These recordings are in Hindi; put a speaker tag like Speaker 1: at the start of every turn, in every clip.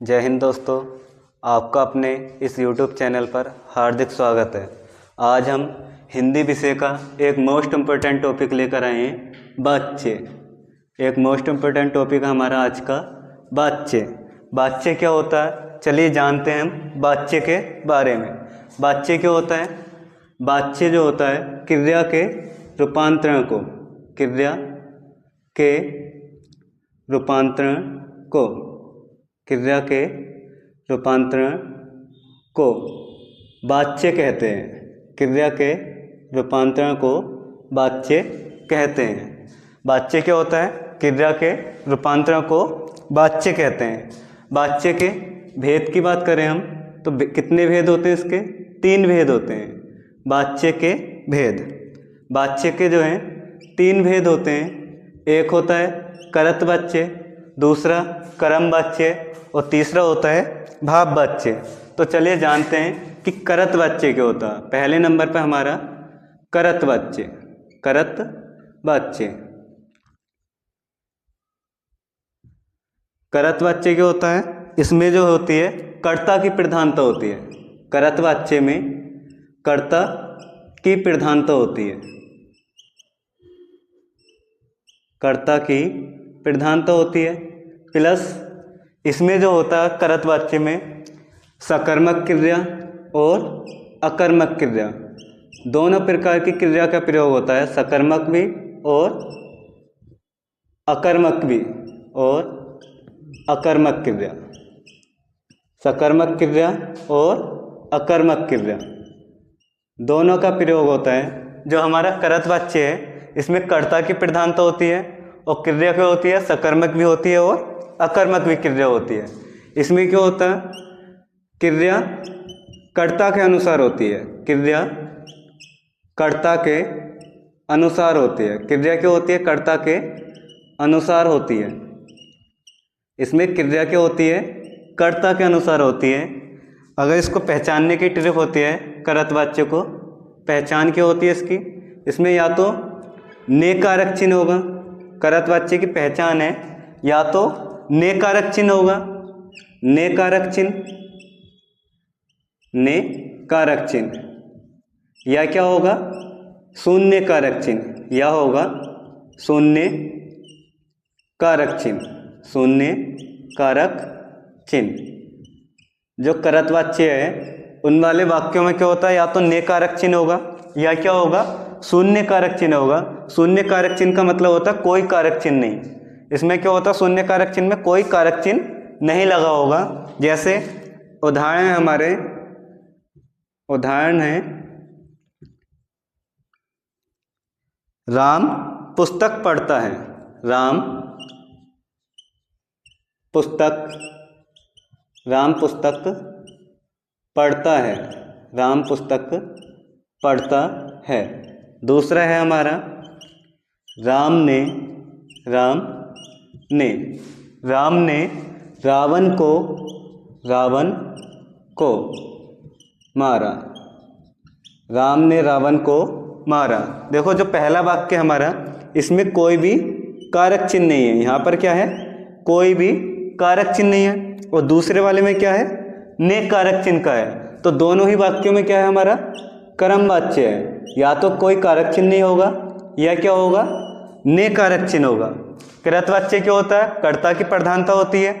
Speaker 1: जय हिंद दोस्तों, आपका अपने इस YouTube चैनल पर हार्दिक स्वागत है। आज हम हिंदी विषय का एक मोस्ट इम्पोर्टेंट टॉपिक लेकर आए हैं, बाच्चे। एक मोस्ट इम्पोर्टेंट टॉपिक हमारा आज का बाच्चे। बाच्चे क्या होता है, चलिए जानते हैं हम बाच्चे के बारे में। बाच्चे क्या होता है? बाच्चे जो होता है क्रिया के रूपांतरण को क्रिया के रूपांतरण को बाच्चे कहते हैं। क्रिया के रूपांतरण को बाच्चे कहते हैं। बाच्चे क्या होता है? क्रिया के रूपांतरण को बाच्चे कहते हैं। बाच्चे के भेद की बात करें हम तो कितने भेद होते हैं इसके? 3 भेद होते हैं। बाच्चे के भेद, बाच्चे के जो हैं 3 भेद होते हैं। एक होता है करत बाच्चे, दूसरा कर्म बाच्चे और तीसरा होता है भाव बाच्चे। तो चलिए जानते हैं कि करत बाच्चे क्या होता है। पहले नंबर पर हमारा करत बाच्चे। करत बाच्चे क्या होता है? इसमें जो होती है कर्ता की प्रधानता होती है। करत बाच्चे में कर्ता की प्रधानता होती है। कर्ता की प्रधानता होती है, प्लस इसमें जो होता है करत वाच्य में सकर्मक क्रिया और अकर्मक क्रिया, दोनों प्रकार की क्रिया का प्रयोग होता है। सकर्मक भी और अकर्मक क्रिया। सकर्मक क्रिया और अकर्मक क्रिया दोनों का प्रयोग होता है। जो हमारा करत वाच्य है इसमें कर्ता की प्रधानता होती है और क्रिया क्या होती है? सकर्मक भी होती है और अकर्मक भी क्रिया होती है। इसमें क्या होता है? क्रिया कर्ता के अनुसार होती है। क्रिया कर्ता के अनुसार होती है। क्रिया क्या होती है? कर्ता के अनुसार होती है। इसमें क्रिया क्या होती है? कर्ता के अनुसार होती है। अगर इसको पहचानने की ट्रिक होती है, करत वाच्य को पहचान क्या होती है इसकी? इसमें या तो ने कारक चिन्ह होगा। करत वाच्य की पहचान है या तो ने कारक चिन्ह होगा, ने कारक चिन्ह, या क्या होगा? शून्य कारक चिन्ह, या होगा शून्य कारक चिन्ह। जो करत वाच्य है उन वाले वाक्यों में क्या होता है? या तो ने कारक चिन्ह होगा या क्या होगा? शून्य कारक चिन्ह होगा। शून्य कारक चिन्ह का मतलब होता है कोई कारक चिन्ह नहीं। इसमें क्या होता है? शून्य कारक चिन्ह में कोई कारक चिन्ह नहीं लगा होगा। जैसे उदाहरण है राम पुस्तक पढ़ता है। राम पुस्तक पढ़ता है। दूसरा है हमारा राम ने रावण को मारा। राम ने रावण को मारा। देखो जो पहला वाक्य हमारा, इसमें कोई भी कारक चिन्ह नहीं है। यहाँ पर क्या है? कोई भी कारक चिन्ह नहीं है। और दूसरे वाले में क्या है? ने कारक चिन्ह का है। तो दोनों ही वाक्यों में क्या है हमारा? कर्म वाच्य है। या तो कोई कारक चिन्ह नहीं होगा या क्या होगा? ने कारक चिन्ह होगा। कृत वाच्य क्या होता है? कर्ता की प्रधानता होती है।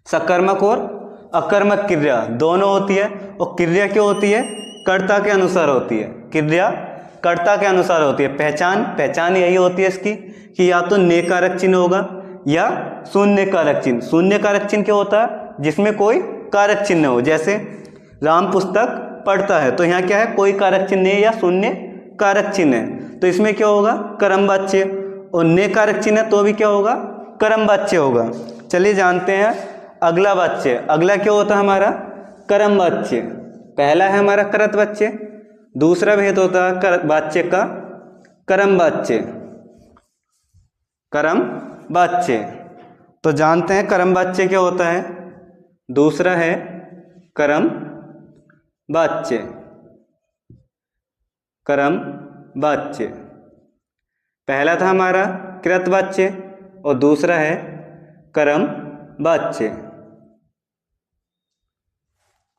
Speaker 1: सकर्मक और अकर्मक क्रिया दोनों होती है। और क्रिया क्या होती है? कर्ता के अनुसार होती है। क्रिया कर्ता के अनुसार होती है। पहचान यही होती है इसकी कि या तो ने कारक चिन्ह होगा या शून्य कारक चिन्ह। शून्य कारक चिन्ह क्या होता है? जिसमें कोई कारक चिन्ह हो। जैसे राम पुस्तक पढ़ता है, तो यहाँ क्या है? कोई कारक चिन्ह है या शून्य कारक चिन्ह है। तो इसमें क्या होगा? कर्म वाच्य। और ने कारक चिन्ह है तो भी क्या होगा? कर्म वाच्य होगा। चलिए जानते हैं अगला वाच्य। अगला क्या होता है हमारा? कर्म वाच्य। पहला है हमारा करत वाच्य, दूसरा भेद होता है वाच्य का कर्म वाच्य। तो जानते हैं कर्म वाच्य क्या होता है। दूसरा है कर्म वाच्य। पहला था हमारा कृत वाच्य और दूसरा है कर्म वाच्य।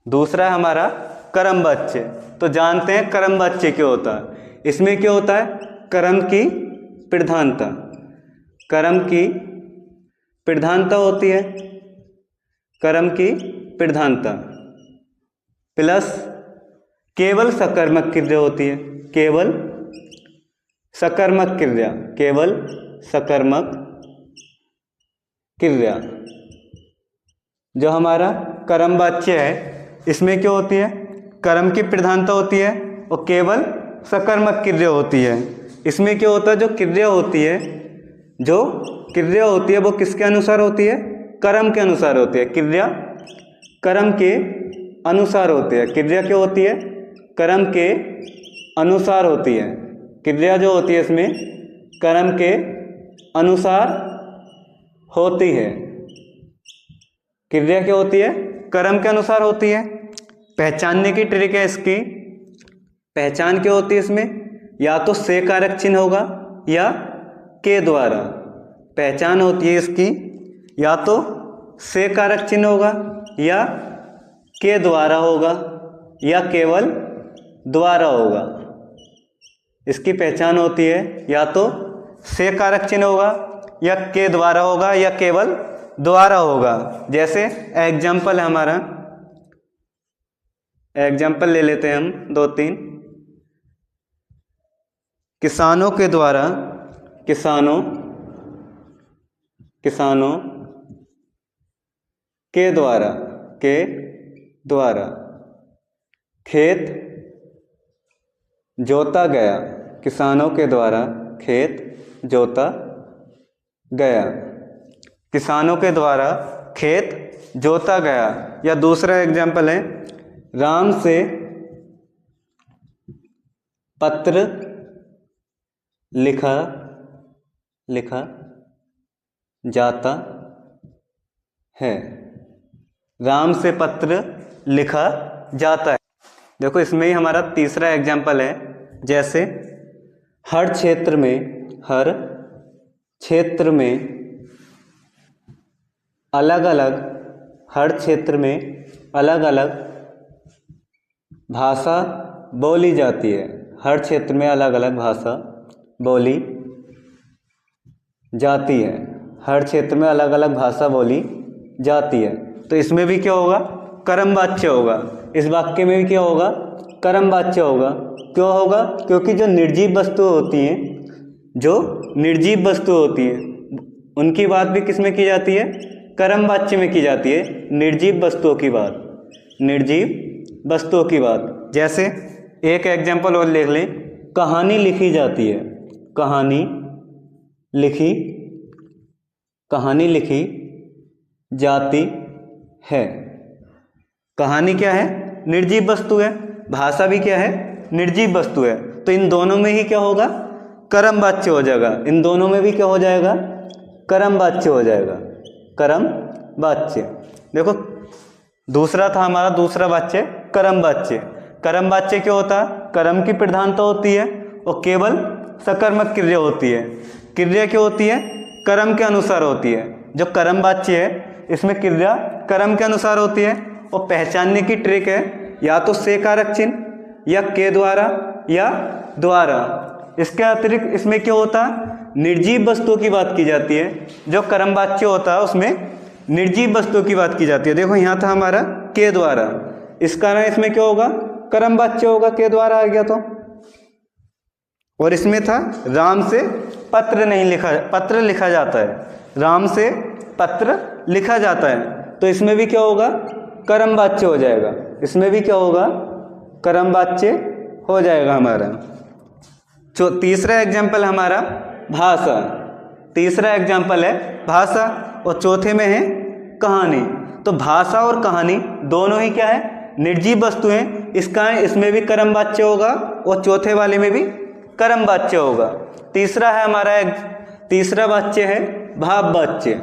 Speaker 1: दूसरा है हमारा कर्म वाच्य। तो जानते हैं कर्म वाच्य क्या होता है। इसमें क्या होता है, कर्म की प्रधानता, कर्म की प्रधानता होती है, कर्म की प्रधानता प्लस केवल सकर्मक क्रिया होती है, केवल सकर्मक क्रिया, केवल सकर्मक क्रिया। जो हमारा कर्म वाच्य है इसमें क्या होती है, कर्म की प्रधानता होती है और केवल सकर्मक क्रिया होती है। इसमें क्या होता है, जो क्रिया होती है, जो क्रिया होती है वो किसके अनुसार होती है, कर्म के अनुसार होती है। क्रिया कर्म के अनुसार होती है। क्रिया क्या होती है, कर्म के अनुसार होती है। क्रिया जो होती है इसमें कर्म के अनुसार होती है। क्रिया क्या होती है, कर्म के अनुसार होती है। पहचानने की ट्रिक है इसकी। पहचान क्या होती है इसमें, या तो से कारक चिन्ह होगा या के द्वारा। पहचान होती है इसकी या तो से कारक चिन्ह होगा या के द्वारा होगा या केवल द्वारा होगा। इसकी पहचान होती है या तो से कारक चिन्ह होगा या के द्वारा होगा या केवल द्वारा होगा। जैसे एग्जाम्पल है हमारा, एग्जाम्पल ले लेते हैं हम 2-3। किसानों के द्वारा, किसानों के द्वारा, के द्वारा खेत जोता गया। किसानों के द्वारा खेत जोता गया, किसानों के द्वारा खेत जोता गया। या दूसरा एग्जाम्पल है, राम से पत्र लिखा जाता है। राम से पत्र लिखा जाता है। देखो इसमें ही हमारा तीसरा एग्जाम्पल है। जैसे हर क्षेत्र में अलग अलग, हर क्षेत्र में अलग अलग भाषा बोली जाती है। हर क्षेत्र में अलग अलग भाषा बोली जाती है। हर क्षेत्र में अलग अलग भाषा बोली जाती है। तो इसमें भी क्या होगा, कर्म वाच्य होगा। इस वाक्य में भी क्या होगा, कर्म वाच्य होगा। क्यों होगा, क्योंकि जो निर्जीव वस्तु होती हैं, जो निर्जीव वस्तु होती है उनकी बात भी किस में की जाती है, कर्म वाच्य में की जाती है। निर्जीव वस्तुओं की बात, निर्जीव वस्तुओं की बात। जैसे एक एग्जाम्पल और लिख लें, कहानी लिखी जाती है। कहानी लिखी जाती है। कहानी क्या है, निर्जीव वस्तु है। भाषा भी क्या है, निर्जीव वस्तु है। तो इन दोनों में ही क्या होगा, कर्म वाच्य हो जाएगा। इन दोनों में भी क्या हो जाएगा, कर्म वाच्य हो जाएगा, कर्म वाच्य। देखो दूसरा था हमारा, दूसरा वाच्य कर्म वाच्य। कर्म वाच्य क्या होता है, कर्म की प्रधानता होती है और केवल सकर्मक क्रिया होती है। क्रिया क्या होती है, कर्म के अनुसार होती है। जो कर्म वाच्य है इसमें क्रिया कर्म के अनुसार होती है। और पहचानने की ट्रिक है, या तो से कारक चिन्ह या के द्वारा या द्वारा। इसके अतिरिक्त इसमें क्या होता है, निर्जीव वस्तुओं की बात की जाती है। जो कर्म वाच्य होता है उसमें निर्जीव वस्तुओं की बात की जाती है। देखो यहाँ था हमारा के द्वारा, इस कारण इसमें क्या होगा, कर्म वाच्य होगा, के द्वारा आ गया तो। और इसमें था राम से पत्र लिखा जाता है। राम से पत्र लिखा जाता है, तो इसमें भी क्या होगा, कर्म वाच्य हो जाएगा। इसमें भी क्या होगा, कर्म वाच्य हो जाएगा हमारा। जो तीसरा एग्जाम्पल हमारा भाषा, तीसरा एग्जाम्पल है भाषा और चौथे में है कहानी। तो भाषा और कहानी दोनों ही क्या है, निर्जीव वस्तु हैं। इसमें भी कर्म वाच्य होगा और चौथे वाले में भी कर्म वाच्य होगा। तीसरा है हमारा तीसरा वाच्य है भाव वाच्य।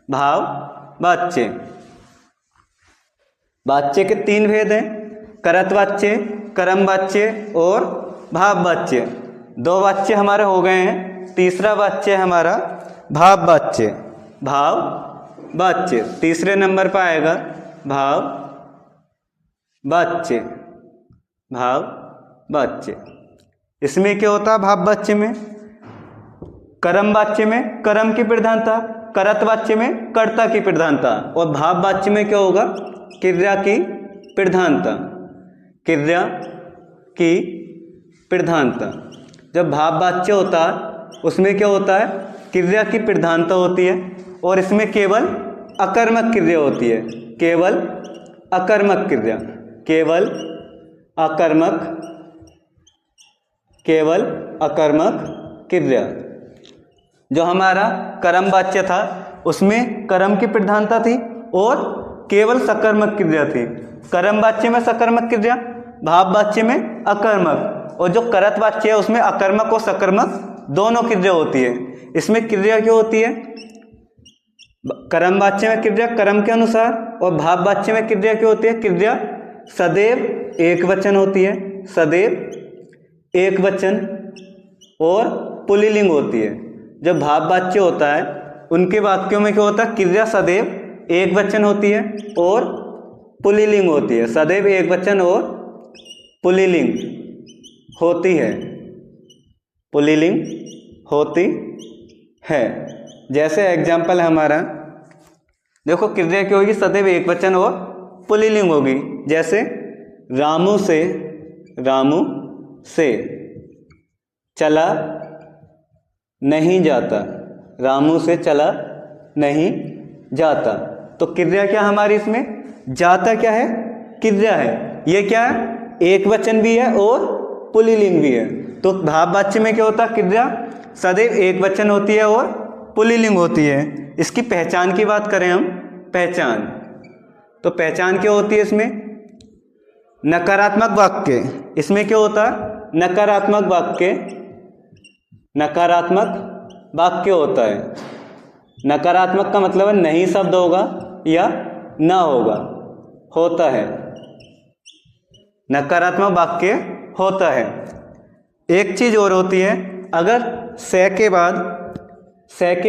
Speaker 1: भाव वाच्य, वाच्य के 3 भेद हैं, करत वाच्य, कर्म वाच्य और भाव वाच्य। 2 वाच्य हमारे हो गए हैं। तीसरा वाच्य है हमारा भाव वाच्य। भाव वाच्य तीसरे नंबर पर आएगा, भाव वाच्य, भाव वाच्य। इसमें क्या होता है भाव वाच्य में? कर्म वाच्य में कर्म की प्रधानता, करत वाच्य में कर्ता की प्रधानता, और भाव वाच्य में क्या होगा? क्रिया की प्रधानता, क्रिया की प्रधानता। जब भाव वाच्य होता है उसमें क्या होता है? क्रिया की प्रधानता होती है, और इसमें केवल अकर्मक क्रिया होती है, केवल अकर्मक क्रिया, केवल अकर्मक, केवल अकर्मक क्रिया। जो हमारा कर्म वाच्य था उसमें कर्म की प्रधानता थी और केवल सकर्मक क्रिया थी। कर्म वाच्य में सकर्मक क्रिया, भाव वाच्य में अकर्मक, और जो करत वाच्य है उसमें अकर्मक और सकर्मक दोनों क्रिया होती है। इसमें क्रिया क्या होती है? कर्म वाच्य में क्रिया कर्म के अनुसार, और भाव वाच्य में क्रिया क्या होती है? क्रिया सदैव एक वचन होती है, सदैव एक वचन, और पुल्लिंग होती है। जब भाव वाच्य होता है उनके वाक्यों में क्या होता है? क्रिया सदैव एक वचन होती है और पुल्लिंग होती है, सदैव एक वचन और पुल्लिंग होती है, पुल्लिंग होती है। जैसे एग्जाम्पल है हमारा, देखो क्रिया क्या होगी? सदैव एक वचन और पुल्लिंग होगी। जैसे रामू से, रामू से चला नहीं जाता, रामू से चला नहीं जाता। तो क्रिया क्या हमारी इसमें? जाता क्या है? क्रिया है। ये क्या है? एक वचन भी है और पुल्लिंग भी है। तो भाव वाच्य में क्या होता है? क्रिया सदैव एक वचन होती है और पुल्लिंग होती है। इसकी पहचान की बात करें हम, पहचान, तो पहचान क्या होती है इसमें? नकारात्मक वाक्य, इसमें क्या होता है? नकारात्मक वाक्य, नकारात्मक वाक्य होता है। नकारात्मक का मतलब है नहीं शब्द होगा या ना होगा, होता है, नकारात्मक वाक्य होता है। एक चीज और होती है, अगर से के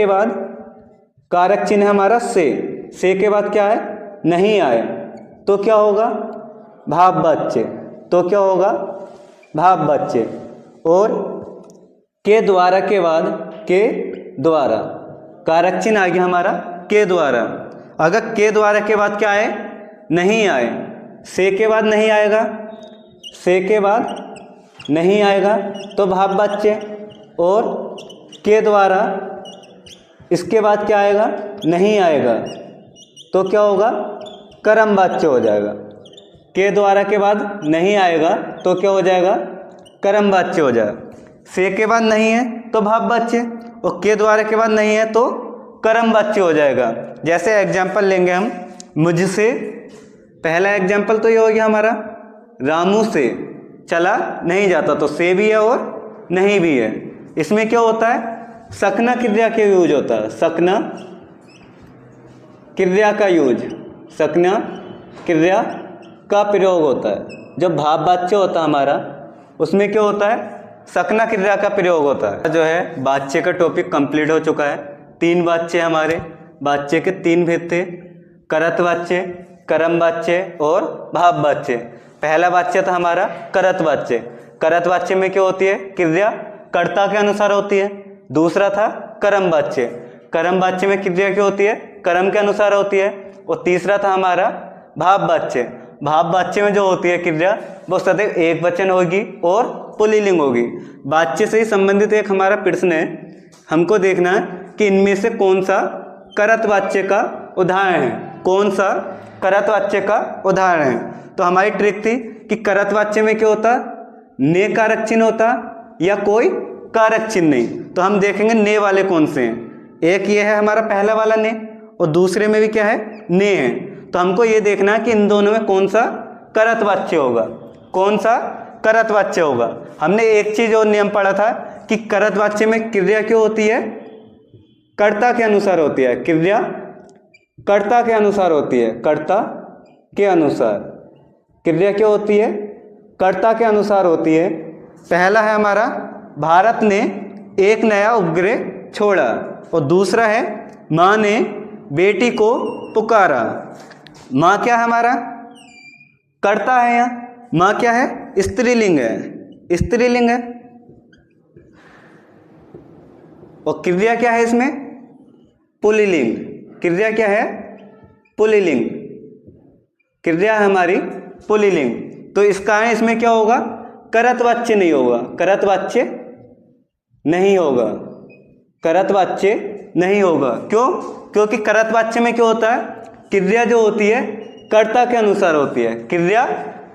Speaker 1: बाद कारक चिन्ह हमारा से के बाद क्या है? नहीं आए, तो क्या होगा? भाव वाच्य, तो क्या होगा? भाव वाच्य। और के द्वारा के बाद, के द्वारा कारक चिन्ह आ गया हमारा के द्वारा। अगर के द्वारा के बाद क्या आए? नहीं आए, से के बाद नहीं आएगा, से के बाद नहीं आएगा तो भाव वाच्य, और के द्वारा इसके बाद क्या आएगा? नहीं आएगा, तो क्या होगा? कर्म वाच्य हो जाएगा। के द्वारा के बाद नहीं आएगा तो क्या हो जाएगा? कर्म वाच्य हो जाएगा। से के बाद नहीं है तो भाव वाच्य, और के द्वारा के बाद नहीं है तो कर्म वाच्य हो जाएगा। जैसे एग्जाम्पल लेंगे हम, मुझसे, पहला एग्जाम्पल तो ये हो गया हमारा, रामू से चला नहीं जाता, तो से भी है और नहीं भी है। इसमें क्या होता है? सकना क्रिया का यूज होता है, सकना क्रिया का यूज, सकना क्रिया का प्रयोग होता है। जब भाव वाच्य होता है हमारा उसमें क्या होता है? सकना क्रिया का प्रयोग होता है। जो है वाच्य का टॉपिक कंप्लीट हो चुका है। 3 वाच्य हमारे, वाच्य के 3 भेद थे, करत वाच्य, कर्म वाच्य और भाव वाच्य। पहला वाच्य था हमारा करत वाच्य। करत वाच्य में क्या होती है? क्रिया कर्ता के अनुसार होती है। दूसरा था कर्म वाच्य, कर्म वाच्य में क्रिया क्या होती है? कर्म के अनुसार होती है। और तीसरा था हमारा भाव वाच्य। भाव वाच्य में जो होती है क्रिया वो सदैव एक वचन होगी और पुल्लिंग होगी। वाच्य से ही संबंधित एक हमारा प्रश्न है, हमको देखना है कि इनमें से कौन सा करत वाच्य का उदाहरण है, कौन सा करत वाच्य का उदाहरण है। तो हमारी ट्रिक थी कि करत वाच्य में क्या होता? ने कारक चिन्ह होता या कोई कारक चिन्ह नहीं। तो हम देखेंगे ने वाले कौन से हैं। एक ये है हमारा पहला वाला ने, और दूसरे में भी क्या है? ने है। तो हमको ये देखना है कि इन दोनों में कौन सा करत वाच्य होगा, कौन सा करत वाच्य होगा। हमने एक चीज और नियम पढ़ा था कि करत वाच्य में क्रिया क्यों होती है? कर्ता के अनुसार होती है। क्रिया कर्ता के अनुसार होती है, कर्ता के अनुसार। क्रिया क्या होती है? कर्ता के अनुसार होती है। पहला है हमारा भारत ने एक नया उपग्रह छोड़ा, और दूसरा है माँ ने बेटी को पुकारा। माँ क्या है हमारा? कर्ता है यहाँ, माँ क्या है, स्त्रीलिंग है, स्त्रीलिंग है। और क्रिया क्या है इसमें, पुल्लिंग। क्रिया क्या है, पुल्लिंग। क्रिया है हमारी पुल्लिंग। तो इस कारण इसमें क्या होगा, करतवाच्य नहीं होगा, करतवाच्य नहीं होगा, करतवाच्य नहीं होगा। क्यों, क्योंकि करतवाच्य में क्या होता है, क्रिया जो होती है कर्ता के अनुसार होती है, क्रिया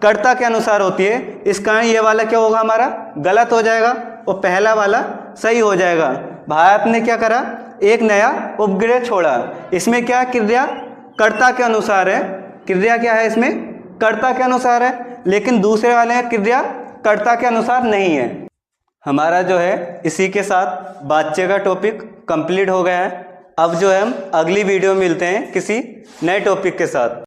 Speaker 1: कर्ता के अनुसार होती है। इस कारण ये वाला क्या होगा हमारा, गलत हो जाएगा और पहला वाला सही हो जाएगा। भारत ने क्या करा, एक नया उपग्रह छोड़ा। इसमें क्या, क्रिया कर्ता के अनुसार है, क्रिया क्या है इसमें, कर्ता के अनुसार है। लेकिन दूसरे वाले में क्रिया कर्ता के अनुसार नहीं है। हमारा जो है इसी के साथ वाच्य का टॉपिक कंप्लीट हो गया है। अब जो है हम अगली वीडियो में मिलते हैं किसी नए टॉपिक के साथ।